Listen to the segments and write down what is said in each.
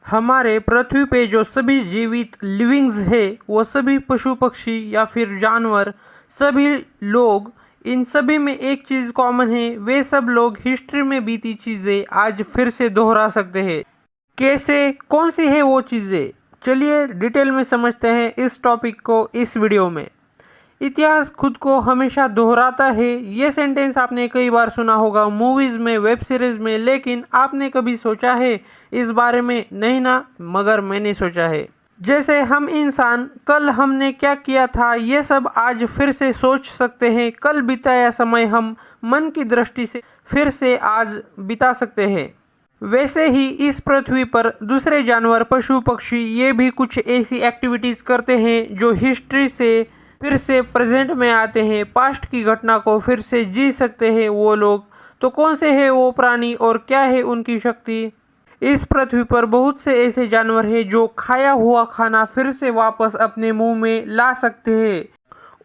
हमारे पृथ्वी पे जो सभी जीवित लिविंग्स है वो सभी पशु पक्षी या फिर जानवर, सभी लोग, इन सभी में एक चीज़ कॉमन है, वे सब लोग हिस्ट्री में बीती चीज़ें आज फिर से दोहरा सकते हैं। कैसे, कौन सी है वो चीज़ें, चलिए डिटेल में समझते हैं इस टॉपिक को इस वीडियो में। इतिहास खुद को हमेशा दोहराता है, ये सेंटेंस आपने कई बार सुना होगा मूवीज़ में, वेब सीरीज़ में, लेकिन आपने कभी सोचा है इस बारे में? नहीं ना, मगर मैंने सोचा है। जैसे हम इंसान, कल हमने क्या किया था ये सब आज फिर से सोच सकते हैं। कल बिताया समय हम मन की दृष्टि से फिर से आज बिता सकते हैं। वैसे ही इस पृथ्वी पर दूसरे जानवर, पशु पक्षी, ये भी कुछ ऐसी एक्टिविटीज़ करते हैं जो हिस्ट्री से फिर से प्रेजेंट में आते हैं, पास्ट की घटना को फिर से जी सकते हैं वो लोग। तो कौन से हैं वो प्राणी और क्या है उनकी शक्ति? इस पृथ्वी पर बहुत से ऐसे जानवर हैं जो खाया हुआ खाना फिर से वापस अपने मुंह में ला सकते हैं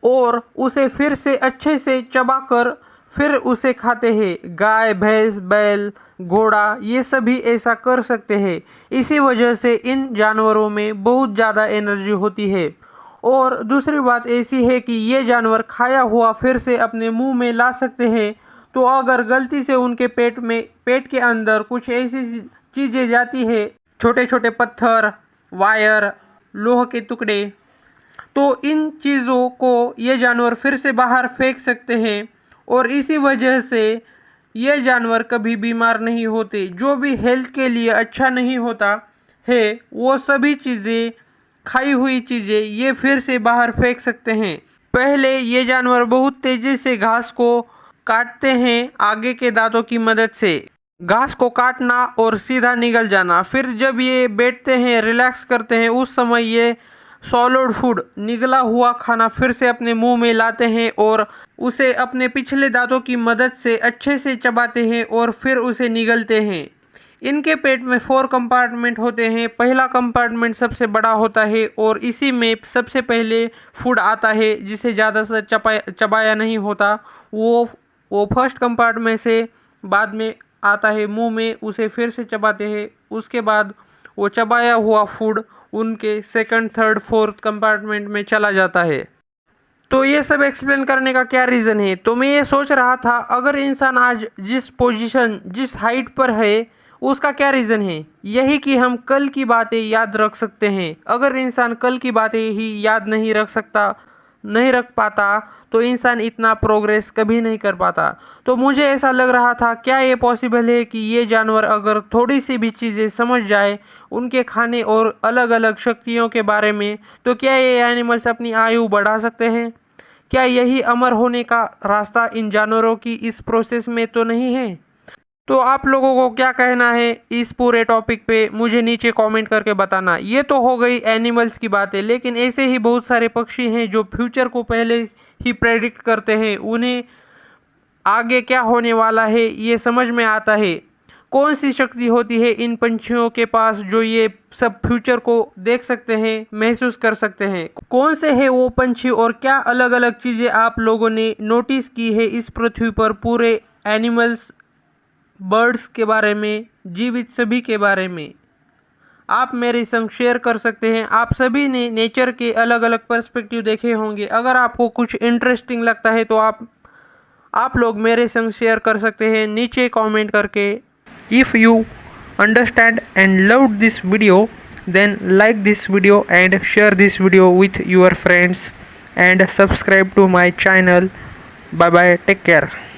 और उसे फिर से अच्छे से चबाकर फिर उसे खाते हैं। गाय, भैंस, बैल, घोड़ा, ये सभी ऐसा कर सकते हैं। इसी वजह से इन जानवरों में बहुत ज़्यादा एनर्जी होती है। और दूसरी बात ऐसी है कि ये जानवर खाया हुआ फिर से अपने मुंह में ला सकते हैं। तो अगर गलती से उनके पेट के अंदर कुछ ऐसी चीज़ें जाती है, छोटे छोटे पत्थर, वायर, लोह के टुकड़े, तो इन चीज़ों को ये जानवर फिर से बाहर फेंक सकते हैं और इसी वजह से ये जानवर कभी बीमार नहीं होते। जो भी हेल्थ के लिए अच्छा नहीं होता है वो सभी चीज़ें, खाई हुई चीज़ें, ये फिर से बाहर फेंक सकते हैं। पहले ये जानवर बहुत तेज़ी से घास को काटते हैं आगे के दांतों की मदद से, घास को काटना और सीधा निगल जाना। फिर जब ये बैठते हैं, रिलैक्स करते हैं, उस समय ये सॉलिड फूड, निगला हुआ खाना फिर से अपने मुंह में लाते हैं और उसे अपने पिछले दांतों की मदद से अच्छे से चबाते हैं और फिर उसे निगलते हैं। इनके पेट में 4 कंपार्टमेंट होते हैं। पहला कंपार्टमेंट सबसे बड़ा होता है और इसी में सबसे पहले फूड आता है जिसे ज़्यादातर चबाया नहीं होता। वो फर्स्ट कंपार्टमेंट से बाद में आता है मुंह में, उसे फिर से चबाते हैं। उसके बाद वो चबाया हुआ फूड उनके सेकंड, थर्ड, फोर्थ कंपार्टमेंट में चला जाता है। तो ये सब एक्सप्लेन करने का क्या रीज़न है? तो मैं ये सोच रहा था, अगर इंसान आज जिस पोजीशन, जिस हाइट पर है, उसका क्या रीज़न है? यही कि हम कल की बातें याद रख सकते हैं। अगर इंसान कल की बातें ही याद नहीं रख पाता तो इंसान इतना प्रोग्रेस कभी नहीं कर पाता। तो मुझे ऐसा लग रहा था, क्या ये पॉसिबल है कि ये जानवर अगर थोड़ी सी भी चीज़ें समझ जाए उनके खाने और अलग अलग शक्तियों के बारे में, तो क्या ये एनिमल्स अपनी आयु बढ़ा सकते हैं? क्या यही अमर होने का रास्ता इन जानवरों की इस प्रोसेस में तो नहीं है? तो आप लोगों को क्या कहना है इस पूरे टॉपिक पे, मुझे नीचे कमेंट करके बताना। ये तो हो गई एनिमल्स की बातें, लेकिन ऐसे ही बहुत सारे पक्षी हैं जो फ्यूचर को पहले ही प्रेडिक्ट करते हैं। उन्हें आगे क्या होने वाला है ये समझ में आता है। कौन सी शक्ति होती है इन पंछियों के पास जो ये सब फ्यूचर को देख सकते हैं, महसूस कर सकते हैं? कौन से है वो पंछी और क्या अलग अलग चीज़ें आप लोगों ने नोटिस की है इस पृथ्वी पर? पूरे एनिमल्स, बर्ड्स के बारे में, जीवित सभी के बारे में आप मेरे संग शेयर कर सकते हैं। आप सभी ने नेचर के अलग अलग पर्सपेक्टिव देखे होंगे। अगर आपको कुछ इंटरेस्टिंग लगता है तो आप लोग मेरे संग शेयर कर सकते हैं नीचे कमेंट करके। If you understand and loved this video, then like this video and share this video with your friends and subscribe to my channel. Bye bye, take care.